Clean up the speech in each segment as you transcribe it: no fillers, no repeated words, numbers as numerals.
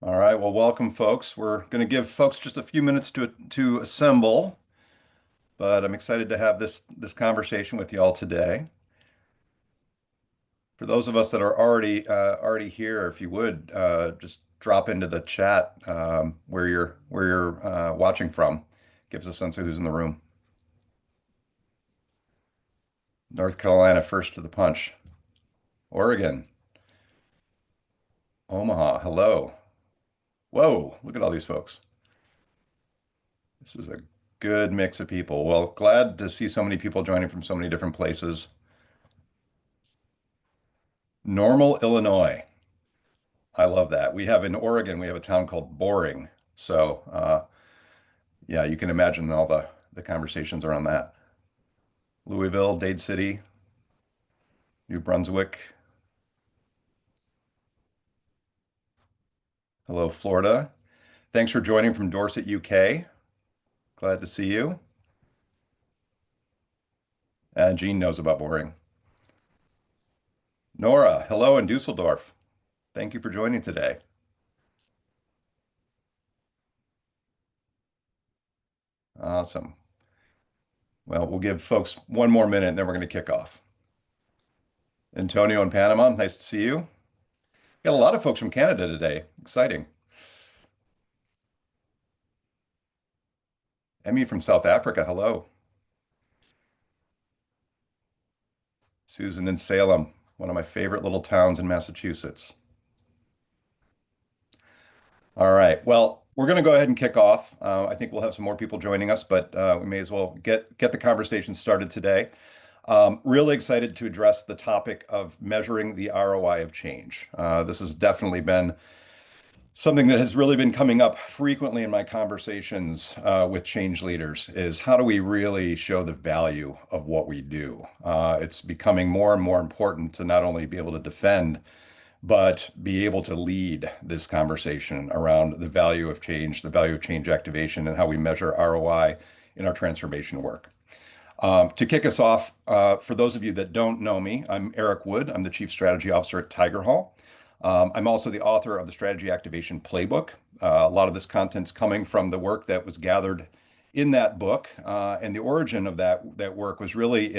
All right, well, welcome, folks. We're going to give folks just a few minutes to assemble, but I'm excited to have this conversation with you all today. For those of us that are already here, if you would just drop into the chat where you're watching from. Gives a sense of who's in the room. North Carolina, first to the punch. Oregon, Omaha, hello. Whoa, look at all these folks. This is a good mix of people. Well, glad to see so many people joining from so many different places. Normal, Illinois. I love that. We have in Oregon, we have a town called Boring. So, yeah, you can imagine all the conversations around that. Louisville, Dade City, New Brunswick. Hello, Florida. Thanks for joining from Dorset, UK. Glad to see you. And Jean knows about Boring. Nora, hello in Dusseldorf. Thank you for joining today. Awesome. Well, we'll give folks one more minute and then we're going to kick off. Antonio in Panama, nice to see you. Got a lot of folks from Canada today. Exciting. Emmy from South Africa, hello. Susan in Salem, one of my favorite little towns in Massachusetts. All right. Well, we're going to go ahead and kick off. I think we'll have some more people joining us, but we may as well get the conversation started today. Really excited to address the topic of measuring the ROI of change. This has definitely been something that has really been coming up frequently in my conversations with change leaders is how do we really show the value of what we do? It's becoming more and more important to not only be able to defend, but be able to lead this conversation around the value of change, the value of change activation, and how we measure ROI in our transformation work. To kick us off, for those of you that don't know me, I'm Eric Wood. I'm the Chief Strategy Officer at Tigerhall. I'm also the author of the Strategy Activation Playbook. A lot of this content's coming from the work that was gathered in that book, and the origin of that work was really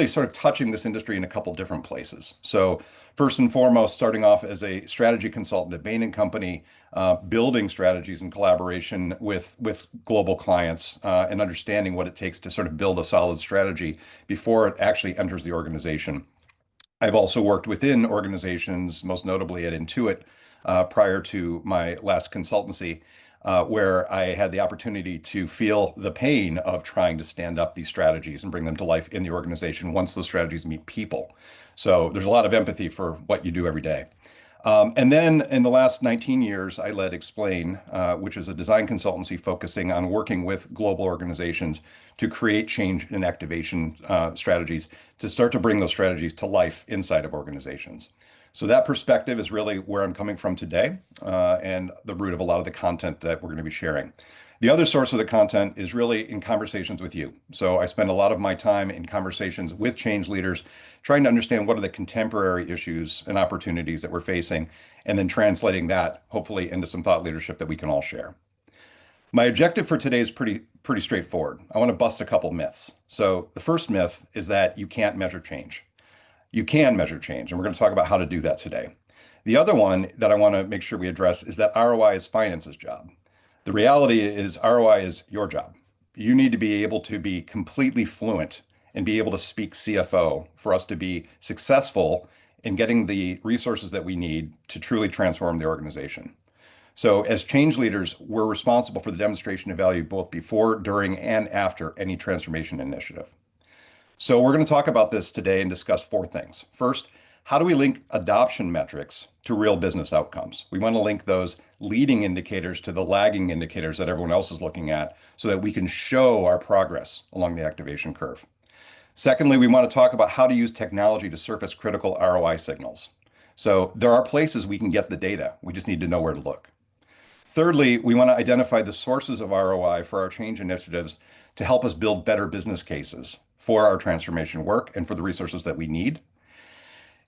sort of touching this industry in a couple different places. So first and foremost, starting off as a strategy consultant at Bain& Company, building strategies in collaboration with global clients, and understanding what it takes to sort of build a solid strategy before it actually enters the organization. I've also worked within organizations, most notably at Intuit, prior to my last consultancy, where I had the opportunity to feel the pain of trying to stand up these strategies and bring them to life in the organization once those strategies meet people. So there's a lot of empathy for what you do every day. And then in the last 19 years, I led Explain, which is a design consultancy focusing on working with global organizations to create change and activation strategies to start to bring those strategies to life inside of organizations. So that perspective is really where I'm coming from today, and the root of a lot of the content that we're going to be sharing. The other source of the content is really in conversations with you. So I spend a lot of my time in conversations with change leaders, trying to understand what are the contemporary issues and opportunities that we're facing, and then translating that hopefully into some thought leadership that we can all share. My objective for today is pretty straightforward. I want to bust a couple myths. So the first myth is that you can't measure change. You can measure change, and we're going to talk about how to do that today. The other one that I want to make sure we address is that ROI is finance's job. The reality is ROI is your job. You need to be able to be completely fluent and be able to speak CFO for us to be successful in getting the resources that we need to truly transform the organization. So as change leaders, we're responsible for the demonstration of value both before, during, and after any transformation initiative. So we're going to talk about this today and discuss four things. First, how do we link adoption metrics to real business outcomes? We want to link those leading indicators to the lagging indicators that everyone else is looking at so that we can show our progress along the activation curve. Secondly, we want to talk about how to use technology to surface critical ROI signals. So there are places we can get the data. We just need to know where to look. Thirdly, we want to identify the sources of ROI for our change initiatives to help us build better business cases for our transformation work and for the resources that we need.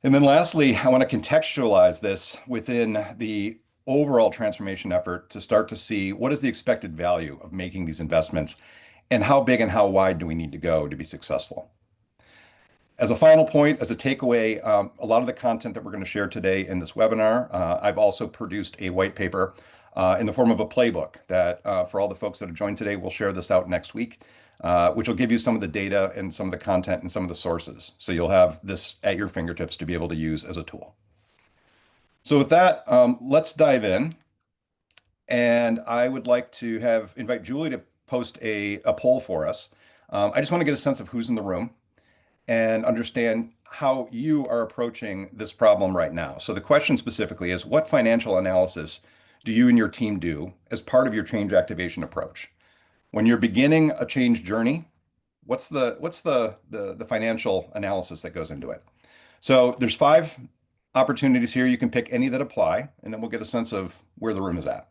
And then lastly, I want to contextualize this within the overall transformation effort to start to see what is the expected value of making these investments and how big and how wide do we need to go to be successful. As a final point, as a takeaway, a lot of the content that we're going to share today in this webinar, I've also produced a white paper in the form of a playbook that for all the folks that have joined today, we'll share this out next week, which will give you some of the data and some of the content and some of the sources. So you'll have this at your fingertips to be able to use as a tool. So with that, let's dive in. And I would like to invite Julie to post a poll for us. I just want to get a sense of who's in the room and understand how you are approaching this problem right now. So the question specifically is, what financial analysis do you and your team do as part of your change activation approach? When you're beginning a change journey, what's the financial analysis that goes into it? So there's 5 opportunities here. You can pick any that apply, and then we'll get a sense of where the room is at.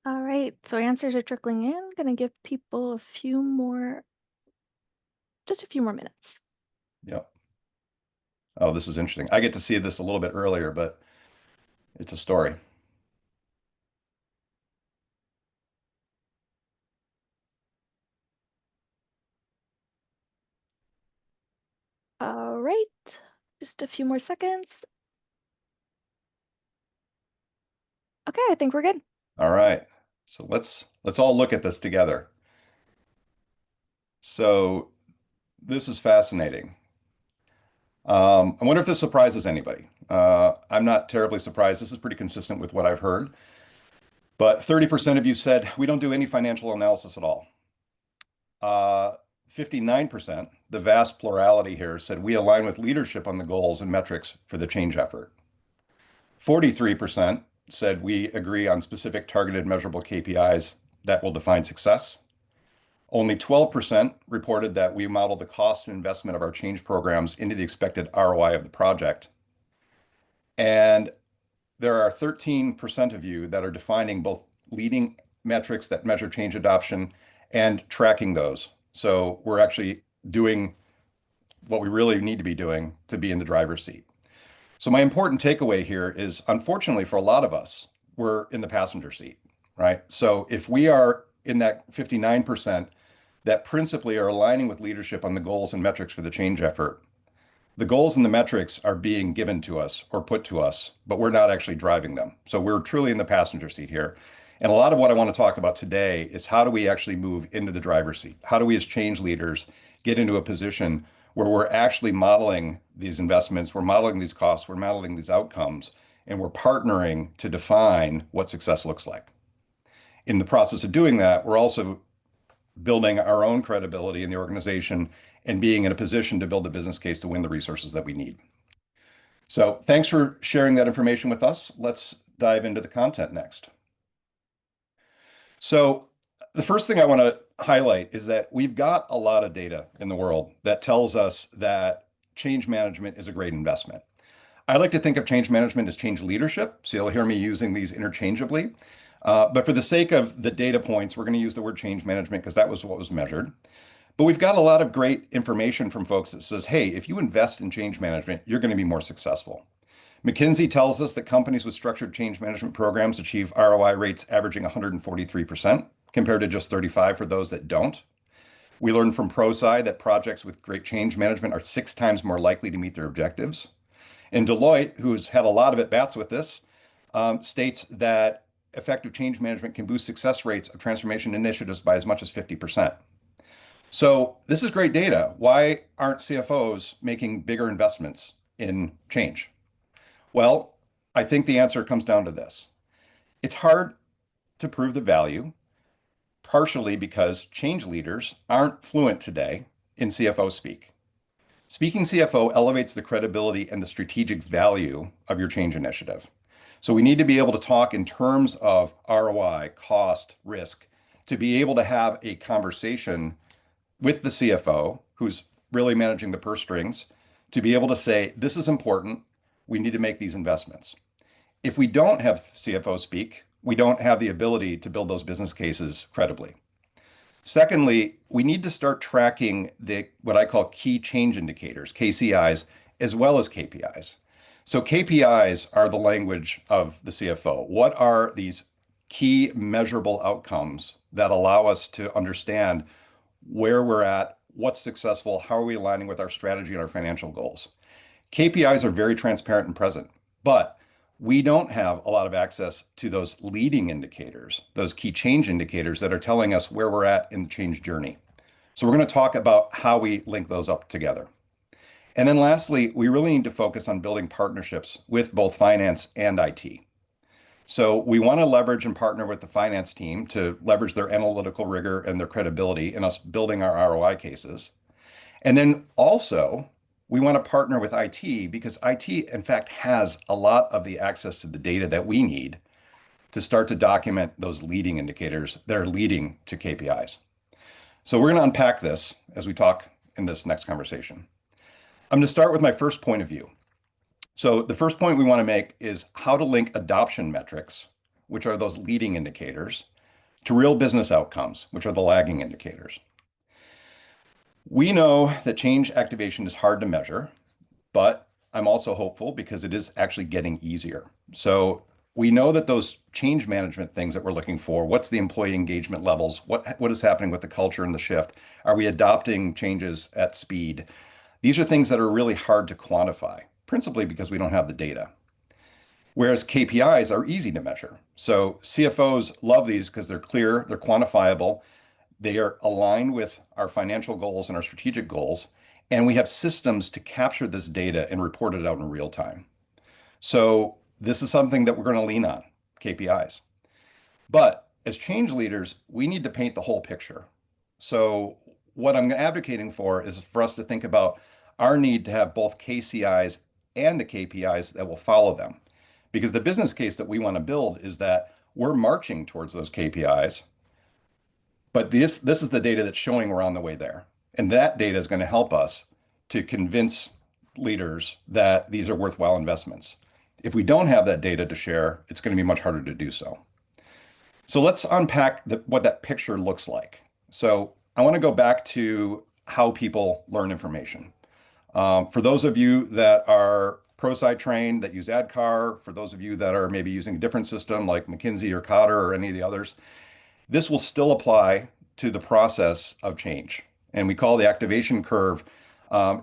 All right, so answers are trickling in. I'm gonna give people just a few more minutes. Yep. Oh, this is interesting. I get to see this a little bit earlier, but it's a story. All right, just a few more seconds. Okay, I think we're good. All right. So let's all look at this together. So this is fascinating. I wonder if this surprises anybody. I'm not terribly surprised. This is pretty consistent with what I've heard. But 30% of you said we don't do any financial analysis at all. 59%, the vast plurality here, said we align with leadership on the goals and metrics for the change effort. 43% said we agree on specific targeted measurable KPIs that will define success. Only 12% reported that we model the cost and investment of our change programs into the expected ROI of the project. And there are 13% of you that are defining both leading metrics that measure change adoption and tracking those. So we're actually doing what we really need to be doing to be in the driver's seat. So my important takeaway here is, unfortunately, for a lot of us, we're in the passenger seat, right? So if we are in that 59% that principally are aligning with leadership on the goals and metrics for the change effort, the goals and the metrics are being given to us or put to us, but we're not actually driving them. So we're truly in the passenger seat here. And a lot of what I want to talk about today is how do we actually move into the driver's seat? How do we as change leaders get into a position where we're actually modeling these investments, we're modeling these costs, we're modeling these outcomes, and we're partnering to define what success looks like. In the process of doing that, we're also building our own credibility in the organization and being in a position to build a business case to win the resources that we need. So thanks for sharing that information with us. Let's dive into the content next. So the first thing I want to highlight is that we've got a lot of data in the world that tells us that change management is a great investment. I like to think of change management as change leadership, so you'll hear me using these interchangeably. But for the sake of the data points, we're going to use the word change management because that was what was measured. But we've got a lot of great information from folks that says, hey, if you invest in change management, you're going to be more successful. McKinsey tells us that companies with structured change management programs achieve ROI rates averaging 143% compared to just 35 for those that don't. We learned from ProSci that projects with great change management are 6 times more likely to meet their objectives. And Deloitte, who's had a lot of at-bats with this, states that effective change management can boost success rates of transformation initiatives by as much as 50%. So this is great data. Why aren't CFOs making bigger investments in change? Well, I think the answer comes down to this. It's hard to prove the value, partially because change leaders aren't fluent today in CFO speak. Speaking CFO elevates the credibility and the strategic value of your change initiative. So we need to be able to talk in terms of ROI, cost, risk, to be able to have a conversation with the CFO, who's really managing the purse strings, to be able to say, this is important, we need to make these investments. If we don't have CFO speak, we don't have the ability to build those business cases credibly. Secondly, we need to start tracking the what I call key change indicators, KCIs, as well as KPIs. So KPIs are the language of the CFO. What are these key measurable outcomes that allow us to understand where we're at, what's successful, how are we aligning with our strategy and our financial goals? KPIs are very transparent and present, but we don't have a lot of access to those leading indicators, those key change indicators that are telling us where we're at in the change journey. So we're going to talk about how we link those up together. And then lastly, we really need to focus on building partnerships with both finance and IT. So we want to leverage and partner with the finance team to leverage their analytical rigor and their credibility in us building our ROI cases. And then also, we want to partner with IT because IT, in fact, has a lot of the access to the data that we need to start to document those leading indicators that are leading to KPIs. So we're going to unpack this as we talk in this next conversation. I'm going to start with my first point of view. So the first point we want to make is how to link adoption metrics, which are those leading indicators, to real business outcomes, which are the lagging indicators. We know that change activation is hard to measure, but I'm also hopeful because it is actually getting easier. So we know that those change management things that we're looking for, what's the employee engagement levels? What is happening with the culture and the shift? Are we adopting changes at speed? These are things that are really hard to quantify, principally because we don't have the data. Whereas KPIs are easy to measure. So CFOs love these because they're clear, they're quantifiable, they are aligned with our financial goals and our strategic goals, and we have systems to capture this data and report it out in real time. So this is something that we're going to lean on, KPIs. But as change leaders, we need to paint the whole picture. So what I'm advocating for is for us to think about our need to have both KCIs and the KPIs that will follow them. Because the business case that we want to build is that we're marching towards those KPIs, but this is the data that's showing we're on the way there. And that data is going to help us to convince leaders that these are worthwhile investments. If we don't have that data to share, it's going to be much harder to do so. So let's unpack what that picture looks like. So I want to go back to how people learn information. For those of you that are ProSci trained, that use ADKAR, for those of you that are maybe using a different system like McKinsey or Cotter or any of the others, this will still apply to the process of change. And we call the activation curve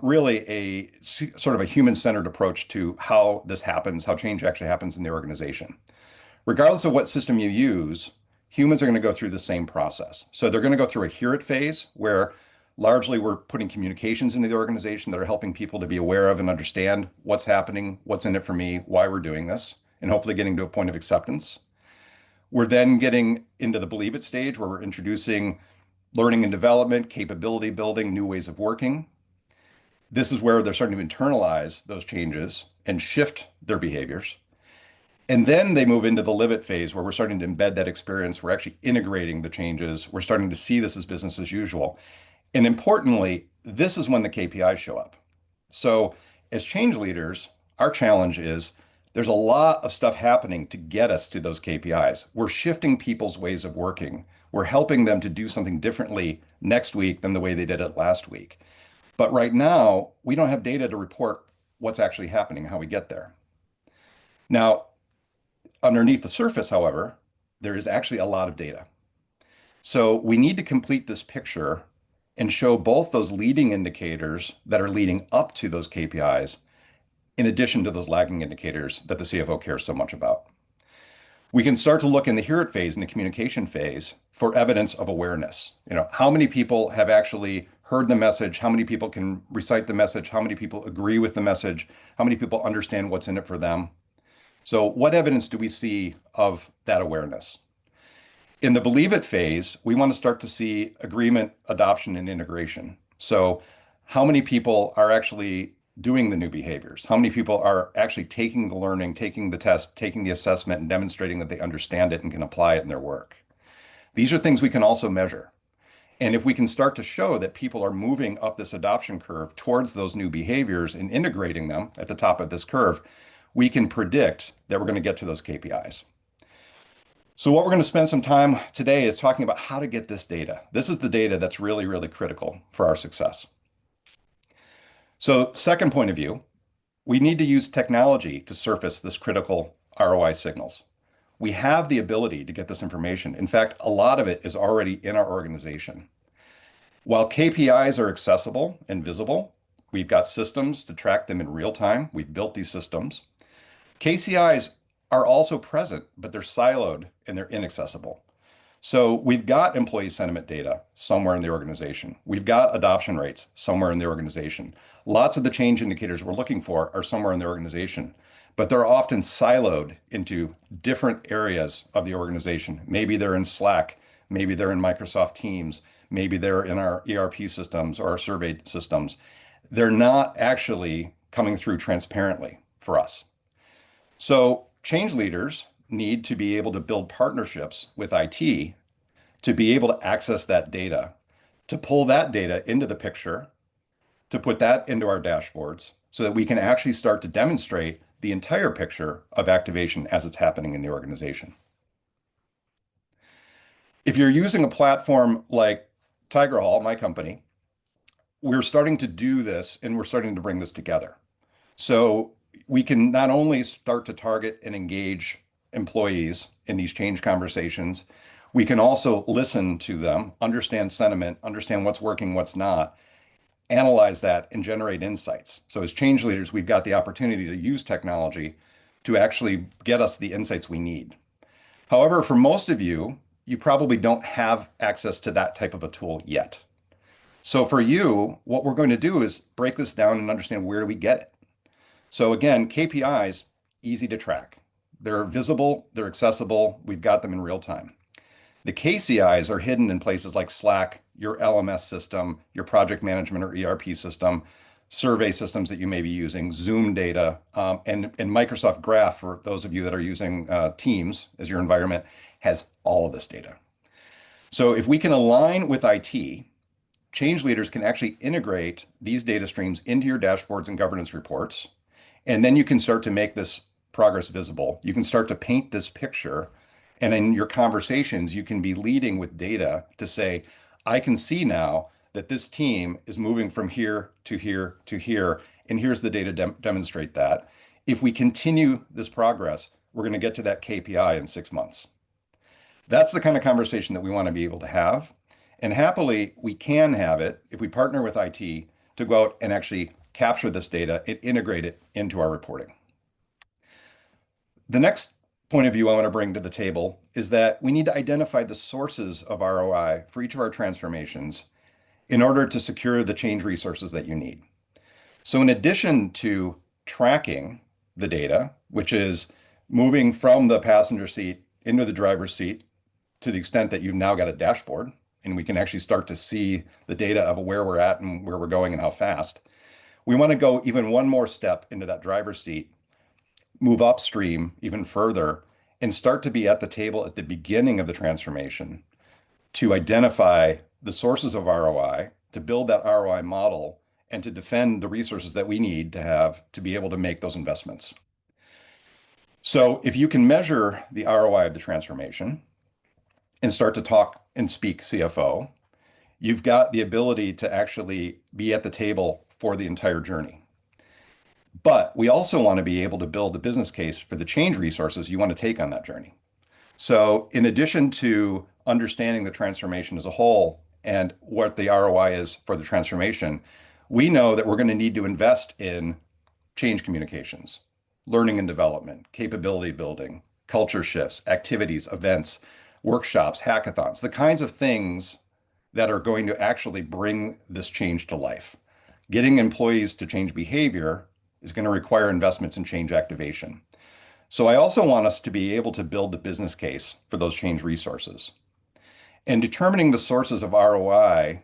really a sort of a human-centered approach to how this happens, how change actually happens in the organization. Regardless of what system you use, humans are going to go through the same process. So they're going to go through a hear it phase where largely we're putting communications into the organization that are helping people to be aware of and understand what's happening, what's in it for me, why we're doing this, and hopefully getting to a point of acceptance. We're then getting into the believe it stage where we're introducing learning and development, capability building, new ways of working. This is where they're starting to internalize those changes and shift their behaviors. And then they move into the live it phase where we're starting to embed that experience. We're actually integrating the changes. We're starting to see this as business as usual. And importantly, this is when the KPIs show up. So as change leaders, our challenge is there's a lot of stuff happening to get us to those KPIs. We're shifting people's ways of working. We're helping them to do something differently next week than the way they did it last week. But right now, we don't have data to report what's actually happening, how we get there. Now, underneath the surface, however, there is actually a lot of data. So we need to complete this picture and show both those leading indicators that are leading up to those KPIs, in addition to those lagging indicators that the CFO cares so much about. We can start to look in the hear it phase, in the communication phase, for evidence of awareness. How many people have actually heard the message? How many people can recite the message? How many people agree with the message? How many people understand what's in it for them? So what evidence do we see of that awareness? In the believe it phase, we want to start to see agreement, adoption, and integration. So how many people are actually doing the new behaviors? How many people are actually taking the learning, taking the test, taking the assessment, and demonstrating that they understand it and can apply it in their work? These are things we can also measure. And if we can start to show that people are moving up this adoption curve towards those new behaviors and integrating them at the top of this curve, we can predict that we're going to get to those KPIs. So what we're going to spend some time today is talking about how to get this data. This is the data that's really, really critical for our success. So second point of view, we need to use technology to surface this critical ROI signals. We have the ability to get this information. In fact, a lot of it is already in our organization. While KPIs are accessible and visible, we've got systems to track them in real time. We've built these systems. KCIs are also present, but they're siloed and they're inaccessible. So we've got employee sentiment data somewhere in the organization. We've got adoption rates somewhere in the organization. Lots of the change indicators we're looking for are somewhere in the organization, but they're often siloed into different areas of the organization. Maybe they're in Slack, maybe they're in Microsoft Teams, maybe they're in our ERP systems or our survey systems. They're not actually coming through transparently for us. So change leaders need to be able to build partnerships with IT to be able to access that data, to pull that data into the picture, to put that into our dashboards so that we can actually start to demonstrate the entire picture of activation as it's happening in the organization. If you're using a platform like Tigerhall, my company, we're starting to do this and we're starting to bring this together. So we can not only start to target and engage employees in these change conversations, we can also listen to them, understand sentiment, understand what's working, what's not, analyze that, and generate insights. So as change leaders, we've got the opportunity to use technology to actually get us the insights we need. However, for most of you, you probably don't have access to that type of a tool yet. So for you, what we're going to do is break this down and understand where do we get it. So again, KPIs, easy to track. They're visible, they're accessible, we've got them in real time. The KCIs are hidden in places like Slack, your LMS system, your project management or ERP system, survey systems that you may be using, Zoom data, and Microsoft Graph, for those of you that are using Teams as your environment, has all of this data. So if we can align with IT, change leaders can actually integrate these data streams into your dashboards and governance reports. And then you can start to make this progress visible. You can start to paint this picture. And in your conversations, you can be leading with data to say, I can see now that this team is moving from here to here to here. And here's the data to demonstrate that. If we continue this progress, we're going to get to that KPI in 6 months. That's the kind of conversation that we want to be able to have. And happily, we can have it if we partner with IT to go out and actually capture this data and integrate it into our reporting. The next point of view I want to bring to the table is that we need to identify the sources of ROI for each of our transformations in order to secure the change resources that you need. So in addition to tracking the data, which is moving from the passenger seat into the driver's seat to the extent that you've now got a dashboard, and we can actually start to see the data of where we're at and where we're going and how fast. We want to go even one more step into that driver's seat, move upstream even further, and start to be at the table at the beginning of the transformation to identify the sources of ROI, to build that ROI model, and to defend the resources that we need to have to be able to make those investments. So if you can measure the ROI of the transformation and start to talk and speak CFO, you've got the ability to actually be at the table for the entire journey. But we also want to be able to build the business case for the change resources you want to take on that journey. So in addition to understanding the transformation as a whole and what the ROI is for the transformation, we know that we're going to need to invest in change communications, learning and development, capability building, culture shifts, activities, events, workshops, hackathons, the kinds of things that are going to actually bring this change to life. Getting employees to change behavior is going to require investments in change activation. So I also want us to be able to build the business case for those change resources. And determining the sources of ROI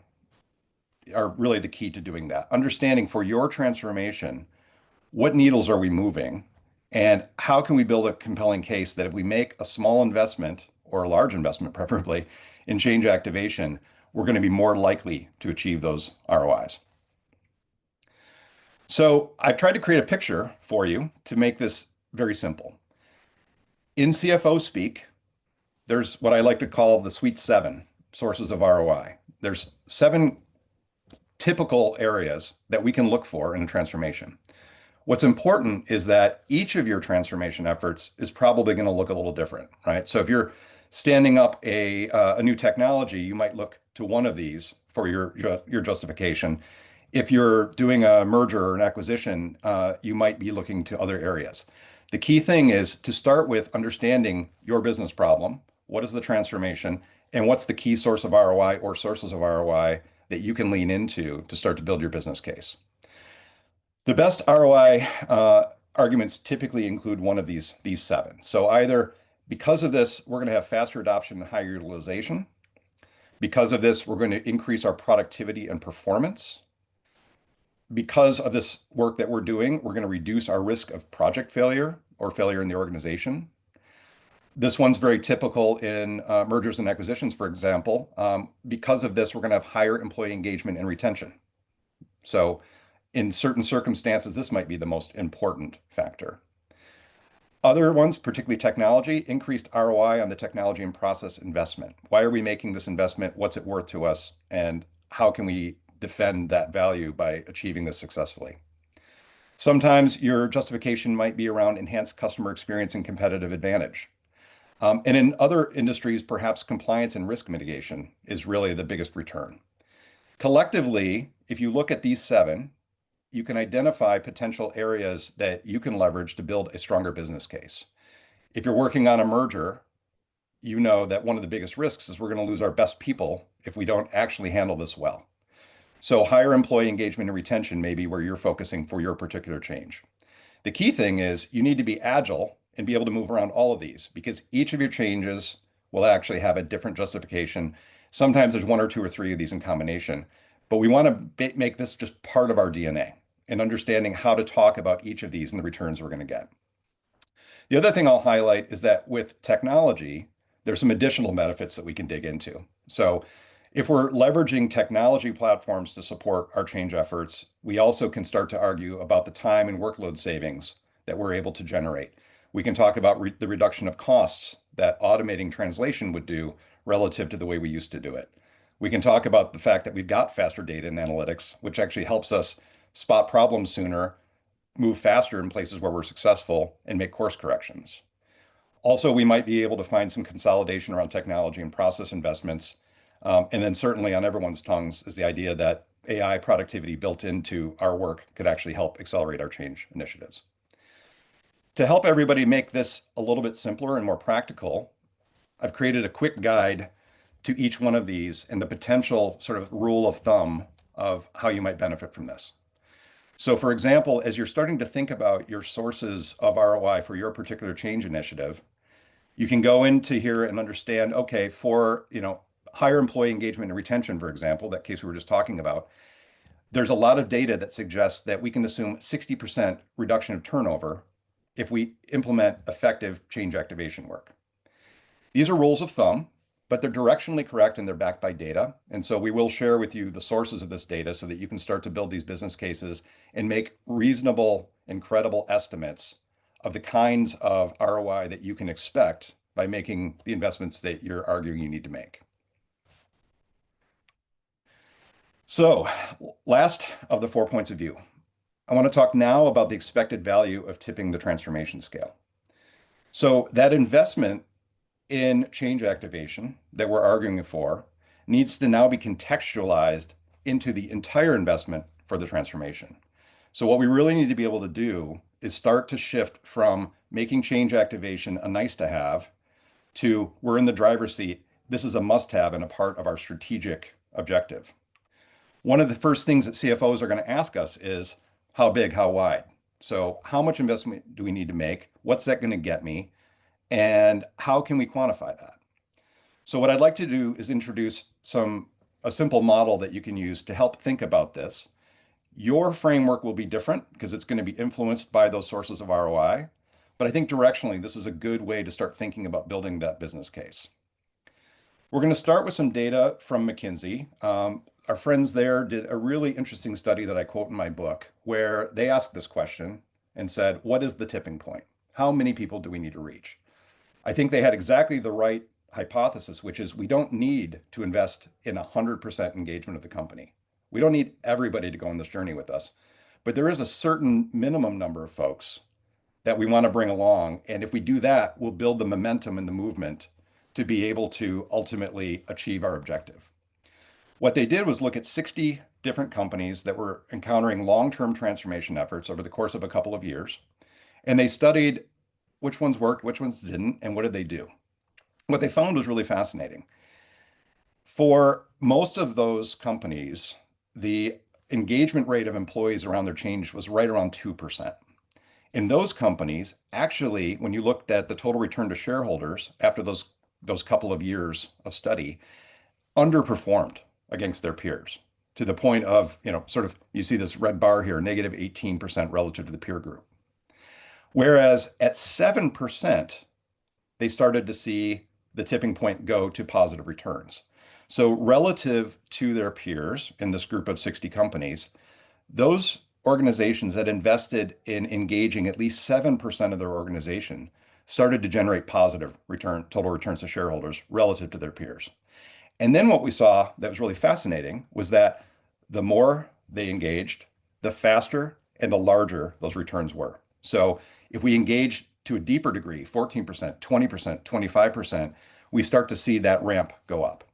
are really the key to doing that. Understanding for your transformation, what needles are we moving? And how can we build a compelling case that if we make a small investment or a large investment, preferably in change activation, we're going to be more likely to achieve those ROIs. So I've tried to create a picture for you to make this very simple. In CFO speak, there's what I like to call the sweet seven sources of ROI. There's seven typical areas that we can look for in a transformation. What's important is that each of your transformation efforts is probably going to look a little different, right? So if you're standing up a new technology, you might look to one of these for your justification. If you're doing a merger or an acquisition, you might be looking to other areas. The key thing is to start with understanding your business problem. What is the transformation? And what's the key source of ROI or sources of ROI that you can lean into to start to build your business case? The best ROI arguments typically include one of these seven. So either because of this, we're going to have faster adoption and higher utilization. Because of this, we're going to increase our productivity and performance. Because of this work that we're doing, we're going to reduce our risk of project failure or failure in the organization. This one's very typical in mergers and acquisitions, for example. Because of this, we're going to have higher employee engagement and retention. So in certain circumstances, this might be the most important factor. Other ones, particularly technology, increased ROI on the technology and process investment. Why are we making this investment? What's it worth to us? And how can we defend that value by achieving this successfully? Sometimes your justification might be around enhanced customer experience and competitive advantage. And in other industries, perhaps compliance and risk mitigation is really the biggest return. Collectively, if you look at these seven, you can identify potential areas that you can leverage to build a stronger business case. If you're working on a merger, you know that one of the biggest risks is we're going to lose our best people if we don't actually handle this well. So higher employee engagement and retention may be where you're focusing for your particular change. The key thing is you need to be agile and be able to move around all of these because each of your changes will actually have a different justification. Sometimes there's one or two or three of these in combination, but we want to make this just part of our DNA and understanding how to talk about each of these and the returns we're going to get. The other thing I'll highlight is that with technology, there's some additional benefits that we can dig into. So if we're leveraging technology platforms to support our change efforts, we also can start to argue about the time and workload savings that we're able to generate. We can talk about the reduction of costs that automating translation would do relative to the way we used to do it. We can talk about the fact that we've got faster data and analytics, which actually helps us spot problems sooner, move faster in places where we're successful, and make course corrections. Also, we might be able to find some consolidation around technology and process investments. And then certainly on everyone's tongues is the idea that AI productivity built into our work could actually help accelerate our change initiatives. To help everybody make this a little bit simpler and more practical, I've created a quick guide to each one of these and the potential sort of rule of thumb of how you might benefit from this. So for example, as you're starting to think about your sources of ROI for your particular change initiative, you can go into here and understand, okay, for higher employee engagement and retention, for example, that case we were just talking about, there's a lot of data that suggests that we can assume 60% reduction of turnover if we implement effective change activation work. These are rules of thumb, but they're directionally correct and they're backed by data. And so we will share with you the sources of this data so that you can start to build these business cases and make reasonable and credible estimates of the kinds of ROI that you can expect by making the investments that you're arguing you need to make. So last of the 4 points of view, I want to talk now about the expected value of tipping the transformation scale. So that investment in change activation that we're arguing for needs to now be contextualized into the entire investment for the transformation. So what we really need to be able to do is start to shift from making change activation a nice to have to we're in the driver's seat. This is a must have and a part of our strategic objective. One of the first things that CFOs are going to ask us is how big, how wide? So how much investment do we need to make? What's that going to get me? And how can we quantify that? So what I'd like to do is introduce a simple model that you can use to help think about this. Your framework will be different because it's going to be influenced by those sources of ROI. But I think directionally, this is a good way to start thinking about building that business case. We're going to start with some data from McKinsey. Our friends there did a really interesting study that I quote in my book, where they asked this question and said, what is the tipping point? How many people do we need to reach? I think they had exactly the right hypothesis, which is we don't need to invest in 100% engagement of the company. We don't need everybody to go on this journey with us, but there is a certain minimum number of folks that we want to bring along. And if we do that, we'll build the momentum and the movement to be able to ultimately achieve our objective. What they did was look at 60 different companies that were encountering long-term transformation efforts over the course of a couple of years. And they studied which ones worked, which ones didn't, and what did they do. What they found was really fascinating. For most of those companies, the engagement rate of employees around their change was right around 2%. In those companies, actually, when you looked at the total return to shareholders after those couple of years of study, underperformed against their peers to the point of, sort of, you see this red bar here, negative 18% relative to the peer group. Whereas at 7%, they started to see the tipping point go to positive returns. So relative to their peers in this group of 60 companies, those organizations that invested in engaging at least 7% of their organization started to generate positive total returns to shareholders relative to their peers. And then what we saw that was really fascinating was that the more they engaged, the faster and the larger those returns were. So if we engage to a deeper degree, 14%, 20%, 25%, we start to see that ramp go up.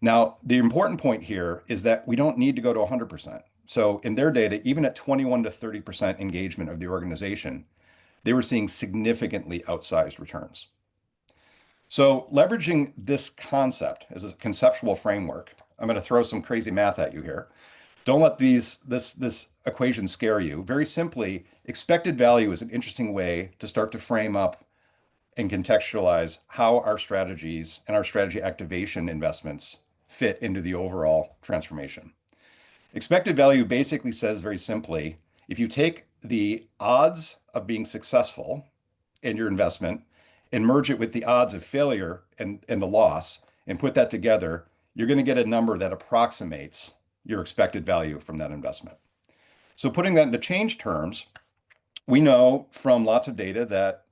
Now, the important point here is that we don't need to go to 100%. So in their data, even at 21 to 30% engagement of the organization, they were seeing significantly outsized returns. So leveraging this concept as a conceptual framework, I'm going to throw some crazy math at you here. Don't let this equation scare you. Very simply, expected value is an interesting way to start to frame up and contextualize how our strategies and our strategy activation investments fit into the overall transformation. Expected value basically says very simply, if you take the odds of being successful in your investment and merge it with the odds of failure and the loss and put that together, you're going to get a number that approximates your expected value from that investment. So putting that into change terms, we know from lots of data that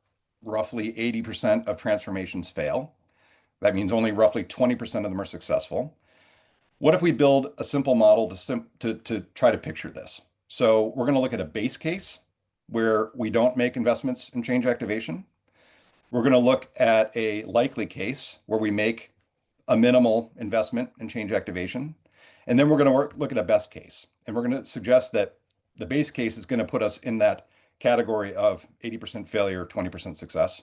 roughly 80% of transformations fail. That means only roughly 20% of them are successful. What if we build a simple model to try to picture this? So we're going to look at a base case where we don't make investments in change activation. We're going to look at a likely case where we make a minimal investment in change activation. And then we're going to look at a best case. And we're going to suggest that the base case is going to put us in that category of 80% failure, 20% success.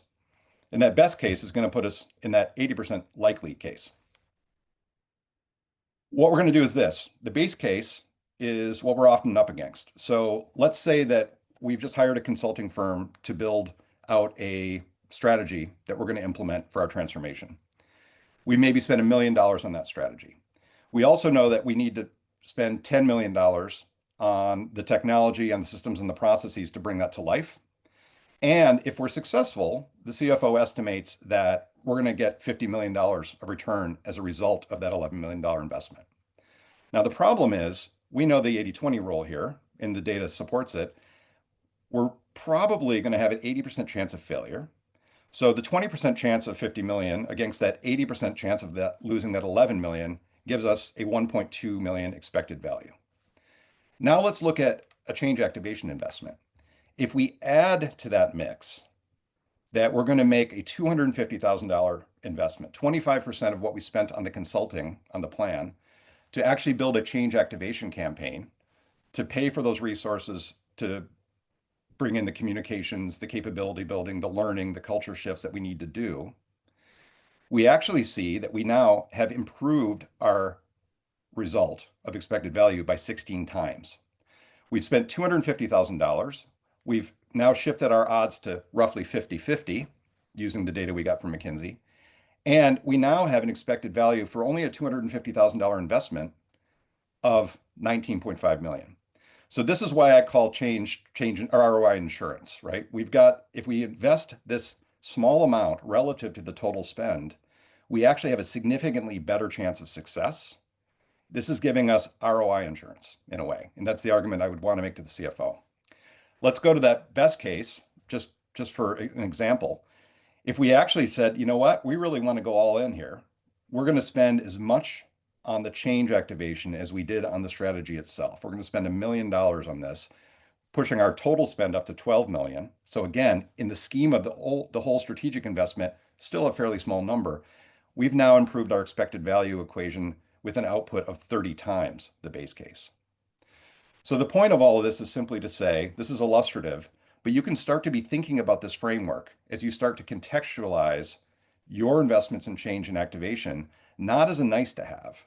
And that best case is going to put us in that 80% likely case. What we're going to do is this. The base case is what we're often up against. So let's say that we've just hired a consulting firm to build out a strategy that we're going to implement for our transformation. We maybe spend $1 million on that strategy. We also know that we need to spend $10 million on the technology and the systems and the processes to bring that to life. And if we're successful, the CFO estimates that we're going to get $50 million of return as a result of that $11 million investment. Now, the problem is we know the 80-20 rule here, and the data supports it. We're probably going to have an 80% chance of failure. So the 20% chance of 50 million against that 80% chance of that losing that 11 million gives us a 1.2 million expected value. Now let's look at a change activation investment. If we add to that mix that we're going to make a $250,000 investment, 25% of what we spent on the consulting on the plan, to actually build a change activation campaign, to pay for those resources, to bring in the communications, the capability building, the learning, the culture shifts that we need to do, we actually see that we now have improved our result of expected value by 16 times. We've spent $250,000. We've now shifted our odds to roughly 50-50 using the data we got from McKinsey. And we now have an expected value for only a $250,000 investment of 19.5 million. So this is why I call change ROI insurance, right? If we invest this small amount relative to the total spend, we actually have a significantly better chance of success. This is giving us ROI insurance in a way. And that's the argument I would want to make to the CFO. Let's go to that best case, just for an example. If we actually said, you know what, we really want to go all in here, we're going to spend as much on the change activation as we did on the strategy itself. We're going to spend $1 million on this, pushing our total spend up to 12 million. So again, in the scheme of the whole strategic investment, still a fairly small number. We've now improved our expected value equation with an output of 30 times the base case. So the point of all of this is simply to say, this is illustrative, but you can start to be thinking about this framework as you start to contextualize your investments in change and activation, not as a nice to have,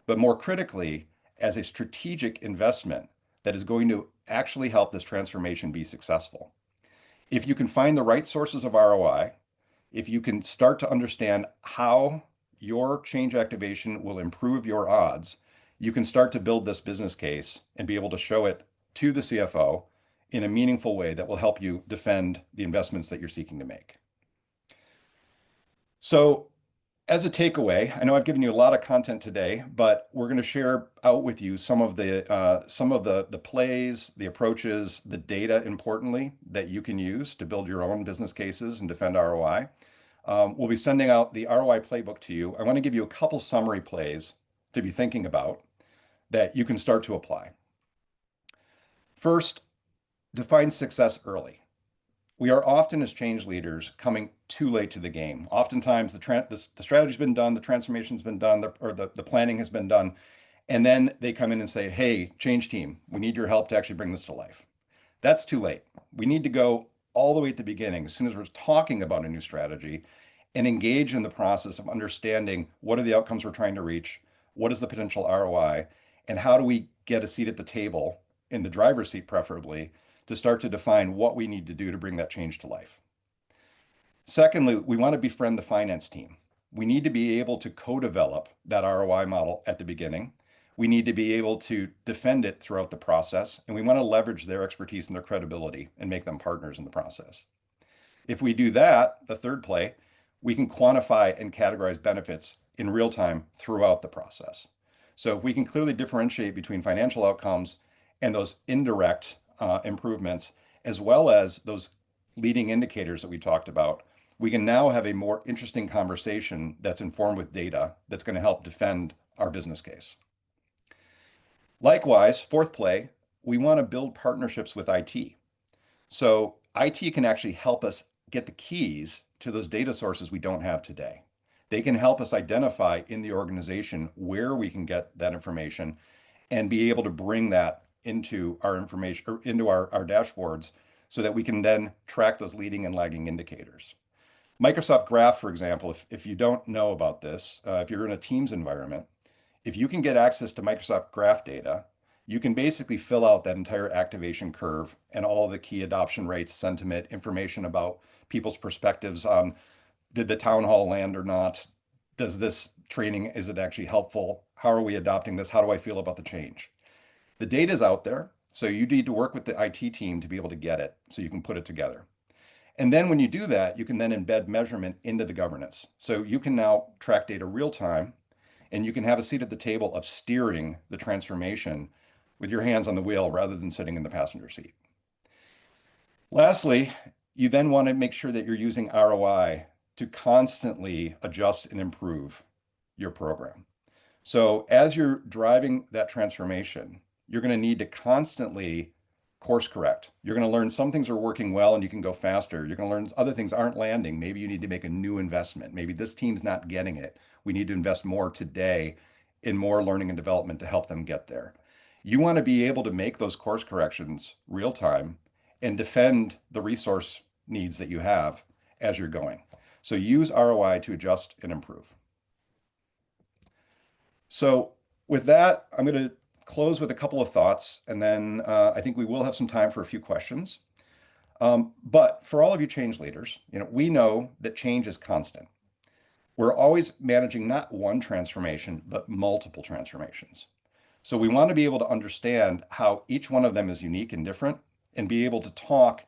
but more critically, as a strategic investment that is going to actually help this transformation be successful. If you can find the right sources of ROI, if you can start to understand how your change activation will improve your odds, you can start to build this business case and be able to show it to the CFO in a meaningful way that will help you defend the investments that you're seeking to make. So as a takeaway, I know I've given you a lot of content today, but we're going to share out with you some of the plays, the approaches, the data, importantly, that you can use to build your own business cases and defend ROI. We'll be sending out the ROI playbook to you. I want to give you a couple summary plays to be thinking about that you can start to apply. First, define success early. We are often, as change leaders, coming too late to the game. Oftentimes, the strategy's been done, the transformation's been done, the planning has been done, and then they come in and say, "Hey, change team, we need your help to actually bring this to life." That's too late. We need to go all the way at the beginning, as soon as we're talking about a new strategy, and engage in the process of understanding what are the outcomes we're trying to reach, what is the potential ROI, and how do we get a seat at the table, in the driver's seat preferably, to start to define what we need to do to bring that change to life. Secondly, we want to befriend the finance team. We need to be able to co-develop that ROI model at the beginning. We need to be able to defend it throughout the process, and we want to leverage their expertise and their credibility and make them partners in the process. If we do that, the third play, we can quantify and categorize benefits in real time throughout the process. So if we can clearly differentiate between financial outcomes and those indirect improvements, as well as those leading indicators that we talked about, we can now have a more interesting conversation that's informed with data that's going to help defend our business case. Likewise, fourth play, we want to build partnerships with IT. So IT can actually help us get the keys to those data sources we don't have today. They can help us identify in the organization where we can get that information and be able to bring that into our information or into our dashboards so that we can then track those leading and lagging indicators. Microsoft Graph, for example, if you don't know about this, if you're in a Teams environment, if you can get access to Microsoft Graph data, you can basically fill out that entire activation curve and all the key adoption rates, sentiment, information about people's perspectives on did the town hall land or not? Does this training, is it actually helpful? How are we adopting this? How do I feel about the change? The data is out there, so you need to work with the IT team to be able to get it so you can put it together. And then when you do that, you can then embed measurement into the governance. So you can now track data real time, and you can have a seat at the table of steering the transformation with your hands on the wheel rather than sitting in the passenger seat. Lastly, you then want to make sure that you're using ROI to constantly adjust and improve your program. So as you're driving that transformation, you're going to need to constantly course correct. You're going to learn some things are working well and you can go faster. You're going to learn other things aren't landing. Maybe you need to make a new investment. Maybe this team's not getting it. We need to invest more today in more learning and development to help them get there. You want to be able to make those course corrections real time and defend the resource needs that you have as you're going. So use ROI to adjust and improve. So with that, I'm going to close with a couple of thoughts, and then I think we will have some time for a few questions. But for all of you change leaders, we know that change is constant. We're always managing not one transformation, but multiple transformations. So we want to be able to understand how each one of them is unique and different, and be able to talk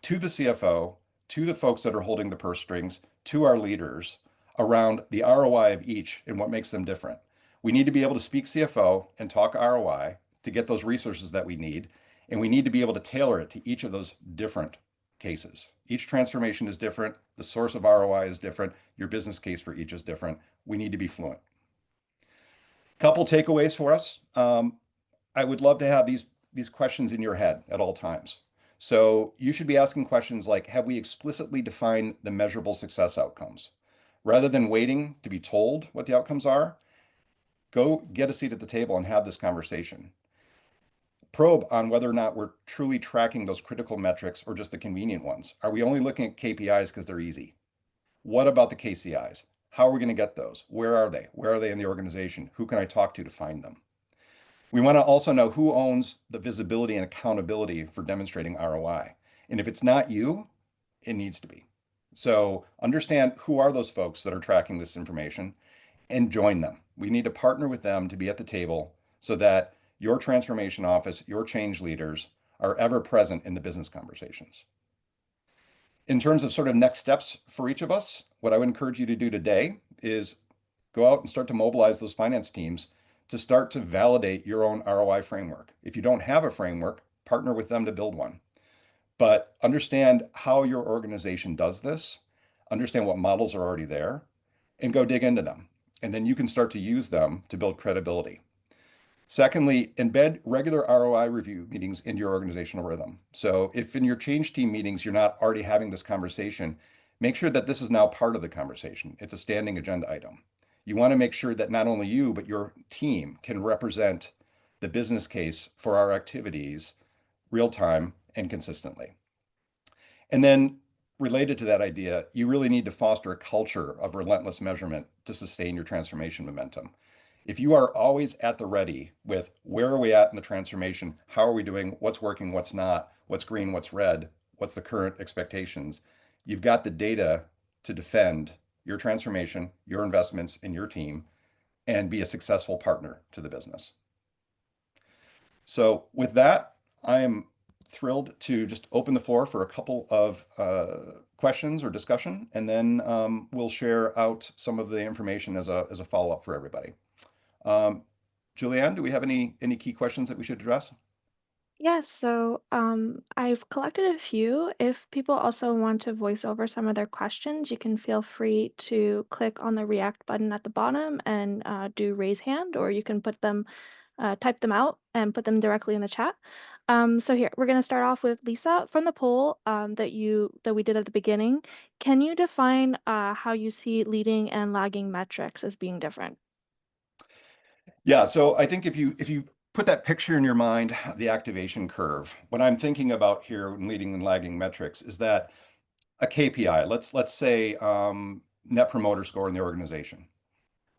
to the CFO, to the folks that are holding the purse strings, to our leaders around the ROI of each and what makes them different. We need to be able to speak CFO and talk ROI to get those resources that we need. And we need to be able to tailor it to each of those different cases. Each transformation is different. The source of ROI is different. Your business case for each is different. We need to be fluent. Couple takeaways for us. I would love to have these questions in your head at all times. So you should be asking questions like, have we explicitly defined the measurable success outcomes? Rather than waiting to be told what the outcomes are, go get a seat at the table and have this conversation. Probe on whether or not we're truly tracking those critical metrics or just the convenient ones. Are we only looking at KPIs because they're easy? What about the KCIs? How are we going to get those? Where are they? Where are they in the organization? Who can I talk to find them? We want to also know who owns the visibility and accountability for demonstrating ROI. And if it's not you, it needs to be. So understand who are those folks that are tracking this information and join them. We need to partner with them to be at the table so that your transformation office, your change leaders are ever present in the business conversations. In terms of sort of next steps for each of us, what I would encourage you to do today is go out and start to mobilize those finance teams to start to validate your own ROI framework. If you don't have a framework, partner with them to build one. But understand how your organization does this, understand what models are already there, and go dig into them. And then you can start to use them to build credibility. Secondly, embed regular ROI review meetings into your organizational rhythm. So if in your change team meetings, you're not already having this conversation, make sure that this is now part of the conversation. It's a standing agenda item. You want to make sure that not only you, but your team can represent the business case for our activities real time and consistently. And then related to that idea, you really need to foster a culture of relentless measurement to sustain your transformation momentum. If you are always at the ready with where are we at in the transformation, how are we doing, what's working, what's not, what's green, what's red, what's the current expectations, you've got the data to defend your transformation, your investments in your team, and be a successful partner to the business. So with that, I am thrilled to just open the floor for a couple of questions or discussion, and then we'll share out some of the information as a follow-up for everybody. Julianne, do we have any key questions that we should address? Yes, so I've collected a few. If people also want to voice over some of their questions, you can feel free to click on the React button at the bottom and do raise hand, or you can put them, type them out and put them directly in the chat. So here, we're going to start off with Lisa from the poll that we did at the beginning. Can you define how you see leading and lagging metrics as being different? Yeah, so I think if you put that picture in your mind, the activation curve, what I'm thinking about here in leading and lagging metrics is that a KPI, let's say net promoter score in the organization.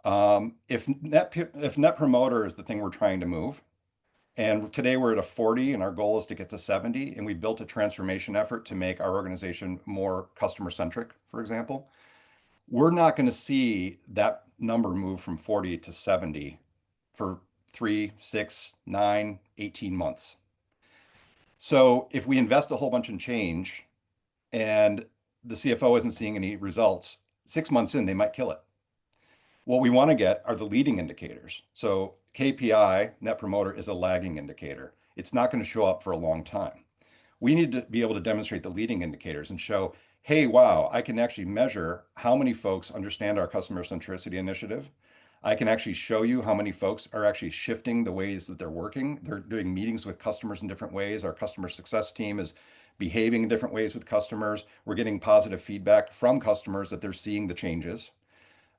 If net promoter is the thing we're trying to move, and today we're at a 40 and our goal is to get to 70, and we built a transformation effort to make our organization more customer centric, for example, we're not going to see that number move from 40 to 70 for 3, 6, 9, 18 months. So if we invest a whole bunch in change and the CFO isn't seeing any results, 6 months in, they might kill it. What we want to get are the leading indicators. So KPI, net promoter, is a lagging indicator. It's not going to show up for a long time. We need to be able to demonstrate the leading indicators and show, hey, wow, I can actually measure how many folks understand our customer centricity initiative. I can actually show you how many folks are actually shifting the ways that they're working. They're doing meetings with customers in different ways. Our customer success team is behaving in different ways with customers. We're getting positive feedback from customers that they're seeing the changes.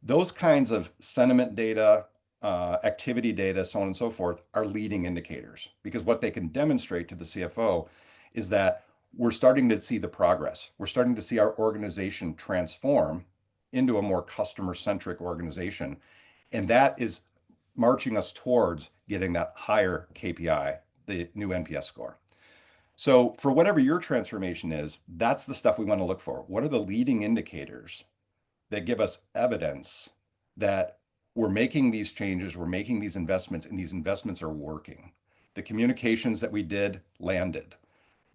Those kinds of sentiment data, activity data, so on and so forth, are leading indicators because what they can demonstrate to the CFO is that we're starting to see the progress. We're starting to see our organization transform into a more customer-centric organization. And that is marching us towards getting that higher KPI, the new NPS score. So for whatever your transformation is, that's the stuff we want to look for. What are the leading indicators that give us evidence that we're making these changes, we're making these investments, and these investments are working? The communications that we did landed.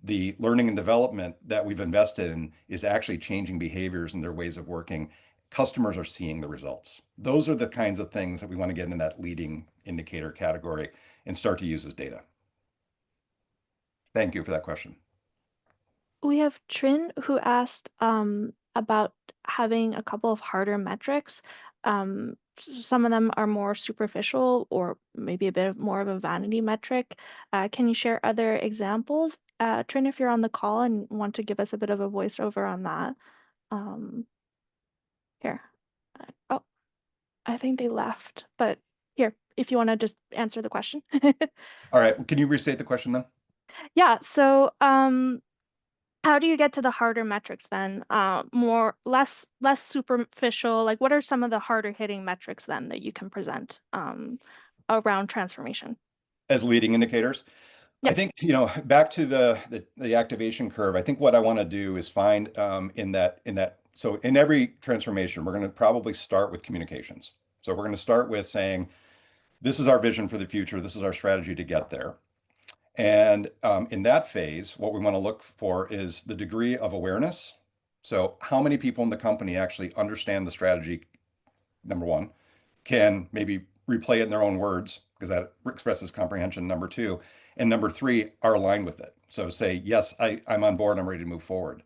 The learning and development that we've invested in is actually changing behaviors and their ways of working. Customers are seeing the results. Those are the kinds of things that we want to get in that leading indicator category and start to use as data. Thank you for that question. We have Trin who asked about having a couple of harder metrics. Some of them are more superficial or maybe a bit of more of a vanity metric. Can you share other examples? Trin, if you're on the call and want to give us a bit of a voiceover on that. Um, Here. Oh, I think they left, but here, if you want to just answer the question. All right, can you restate the question then? Yeah, so how do you get to the harder metrics then? Less superficial. Like, what are some of the harder hitting metrics then that you can present around transformation? As leading indicators? I Yep. think, back to the activation curve, I think what I want to do is find so in every transformation, we're going to probably start with communications. So we're going to start with saying, this is our vision for the future, this is our strategy to get there. And in that phase, what we want to look for is the degree of awareness. So how many people in the company actually understand the strategy, number one, can maybe replay it in their own words because that expresses comprehension, number two. And number three, are aligned with it. So say, yes, I'm on board, I'm ready to move forward.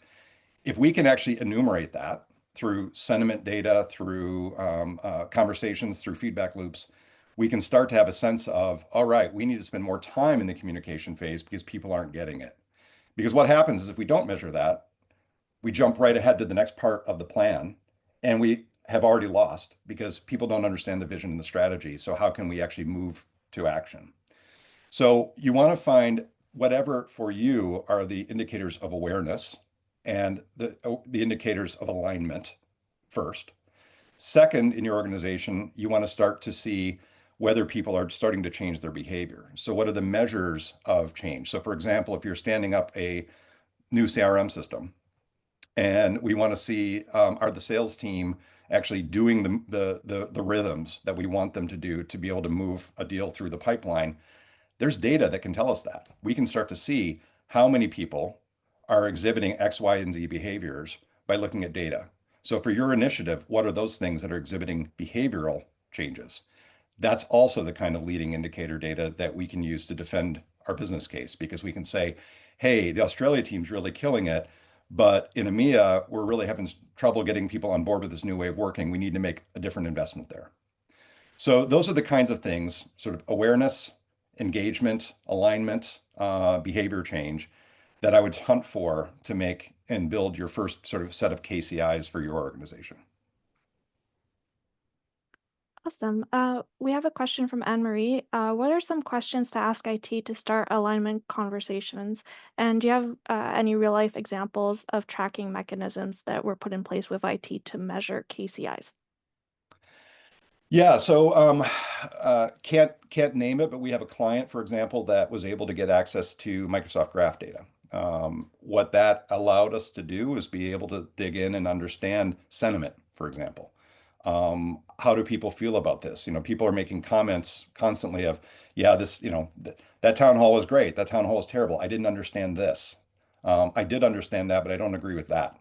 If we can actually enumerate that through sentiment data, through conversations, through feedback loops, we can start to have a sense of, all right, we need to spend more time in the communication phase because people aren't getting it. Because what happens is if we don't measure that, we jump right ahead to the next part of the plan and we have already lost because people don't understand the vision and the strategy. So how can we actually move to action? So you want to find whatever for you are the indicators of awareness and the indicators of alignment first. Second, in your organization, you want to start to see whether people are starting to change their behavior. So what are the measures of change? So for example, if you're standing up a new CRM system, and we want to see are the sales team actually doing the rhythms that we want them to do to be able to move a deal through the pipeline. There's data that can tell us that. We can start to see how many people are exhibiting X, Y, and Z behaviors by looking at data. So for your initiative, what are those things that are exhibiting behavioral changes? That's also the kind of leading indicator data that we can use to defend our business case because we can say, hey, the Australia team's really killing it, but in EMEA, we're really having trouble getting people on board with this new way of working. We need to make a different investment there. So those are the kinds of things, sort of awareness, engagement, alignment, behavior change that I would hunt for to make and build your first sort of set of KCIs for your organization. Awesome. We have a question from Anne Marie. What are some questions to ask IT to start alignment conversations? And do you have any real life examples of tracking mechanisms that were put in place with IT to measure KCIs? Yeah, so can't name it, but we have a client, for example, that was able to get access to Microsoft Graph data. What that allowed us to do is be able to dig in and understand sentiment, for example. How do people feel about this? People are making comments constantly of, yeah, this, that town hall was great. That town hall was terrible. I didn't understand this. I did understand that, but I don't agree with that.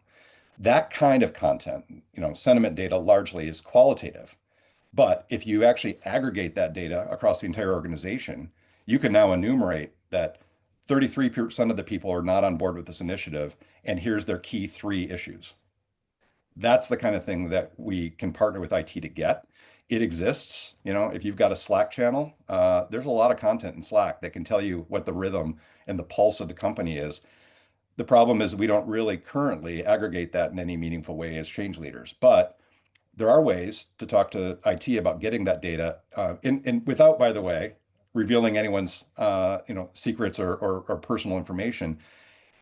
That kind of content, sentiment data largely is qualitative. But if you actually aggregate that data across the entire organization, you can now enumerate that 33% of the people are not on board with this initiative, and here's their key three issues. That's the kind of thing that we can partner with IT to get. It exists. If you've got a Slack channel, there's a lot of content in Slack that can tell you what the rhythm and the pulse of the company is. The problem is we don't really currently aggregate that in any meaningful way as change leaders. But there are ways to talk to IT about getting that data without, by the way, revealing anyone's secrets or personal information.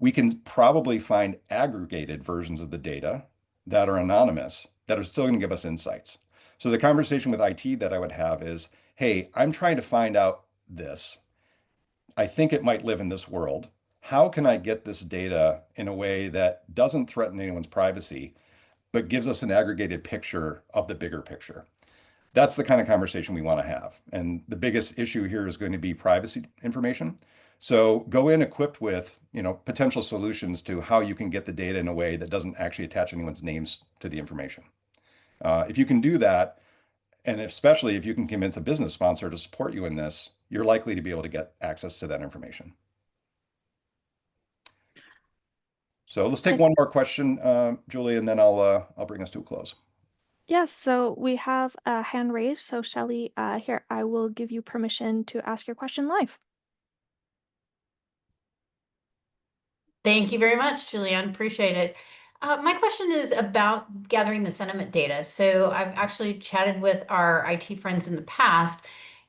We can probably find aggregated versions of the data that are anonymous that are still going to give us insights. So the conversation with IT that I would have is, hey, I'm trying to find out this. I think it might live in this world. How can I get this data in a way that doesn't threaten anyone's privacy, but gives us an aggregated picture of the bigger picture? That's the kind of conversation we want to have. And the biggest issue here is going to be privacy information. So go in equipped with, potential solutions to how you can get the data in a way that doesn't actually attach anyone's names to the information. If you can do that, and especially if you can convince a business sponsor to support you in this, you're likely to be able to get access to that information. So let's take Uh, one more question, Julie, and then I'll bring us to a close. yes, so we have a hand raised. So Shelly, here, I will give you permission to ask your question live. Thank you very much, Julianne. Appreciate it. My question is about gathering the sentiment data. So I've actually chatted with our IT friends in the past,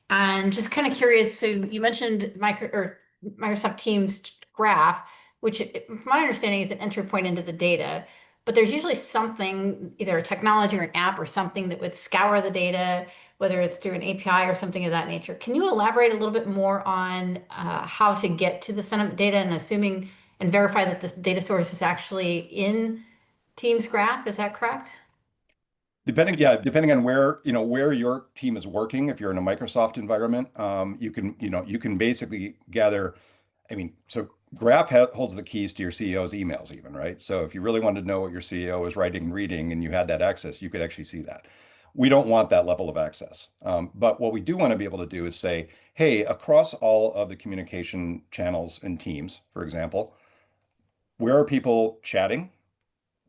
and just kind of curious. So you mentioned Microsoft Teams graph, which, from my understanding, is an entry point into the data. But there's usually something, either a technology or an app or something that would scour the data, whether it's through an API or something of that nature. Can you elaborate a little bit more on how to get to the sentiment data and assuming and verify that this data source is actually in Teams graph? Is that correct? Depending on where your team is working, if you're in a Microsoft environment, you can basically gather. I mean, so Graph holds the keys to your CEO's emails, even, right? So if you really wanted to know what your CEO is writing and reading, and you had that access, you could actually see that. We don't want that level of access. But what we do want to be able to do is say, hey, across all of the communication channels in Teams, for example, where are people chatting?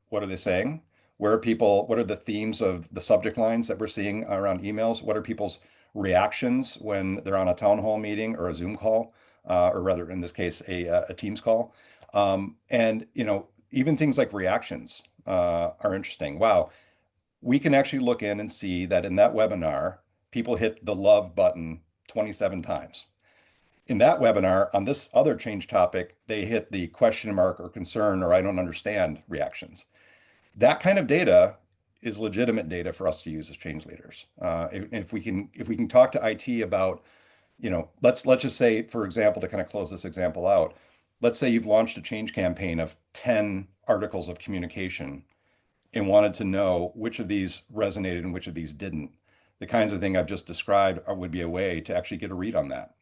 What are they saying? What are the themes of the subject lines that we're seeing around emails? What are people's reactions when they're on a town hall meeting or a Zoom call, or rather, in this case, a Teams call? And even things like reactions are interesting. Wow, we can actually look in and see that in that webinar, people hit the love button 27 times. In that webinar, on this other change topic, they hit the question mark or concern or I don't understand reactions. That kind of data is legitimate data for us to use as change leaders. If we can talk to IT about, let's just say, for example, to kind of close this example out, let's say you've launched a change campaign of 10 articles of communication and wanted to know which of these resonated and which of these didn't. The kinds of thing I've just described would be a way to actually get a read on that.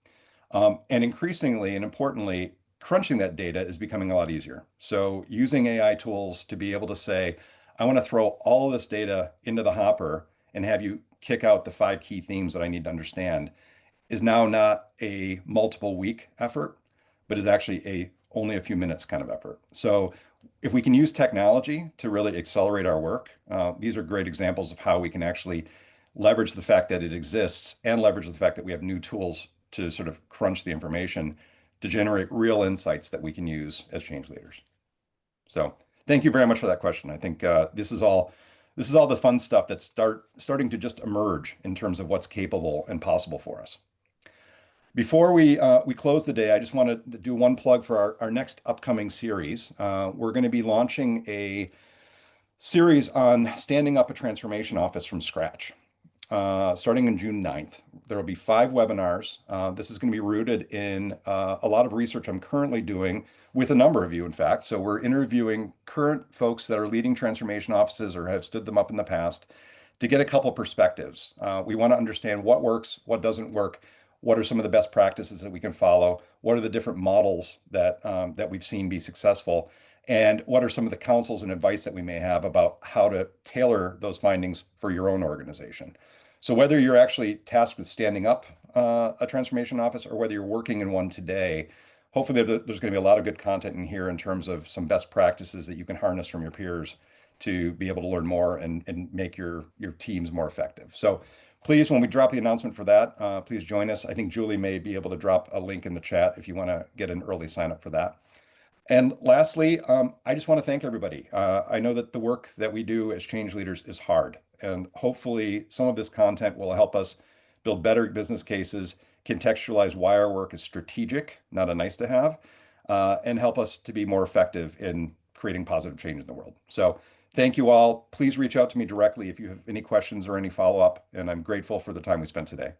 And increasingly and importantly, crunching that data is becoming a lot easier. So using AI tools to be able to say, I want to throw all of this data into the hopper and have you kick out the 5 key themes that I need to understand is now not a multiple week effort, but is actually a only a few minutes kind of effort. So if we can use technology to really accelerate our work, these are great examples of how we can actually leverage the fact that it exists and leverage the fact that we have new tools to sort of crunch the information to generate real insights that we can use as change leaders. So thank you very much for that question. I think this is all the fun stuff that's starting to just emerge in terms of what's capable and possible for us. Before we close the day, I just want to do one plug for our next upcoming series. We're going to be launching a series on standing up a transformation office from scratch, starting on June 9th. There will be 5 webinars. This is going to be rooted in a lot of research I'm currently doing with a number of you, in fact. So we're interviewing current folks that are leading transformation offices or have stood them up in the past to get a couple perspectives. We want to understand what works, what doesn't work, what are some of the best practices that we can follow, what are the different models that we've seen be successful, and what are some of the counsels and advice that we may have about how to tailor those findings for your own organization. So whether you're actually tasked with standing up a transformation office or whether you're working in one today, hopefully there's going to be a lot of good content in here in terms of some best practices that you can harness from your peers to be able to learn more and make your teams more effective. So please, when we drop the announcement for that, please join us. I think Julie may be able to drop a link in the chat if you want to get an early sign up for that. And lastly, I just want to thank everybody. I know that the work that we do as change leaders is hard, and hopefully some of this content will help us build better business cases, contextualize why our work is strategic, not a nice to have, and help us to be more effective in creating positive change in the world. So thank you all. Please reach out to me directly if you have any questions or any follow-up, and I'm grateful for the time we spent today.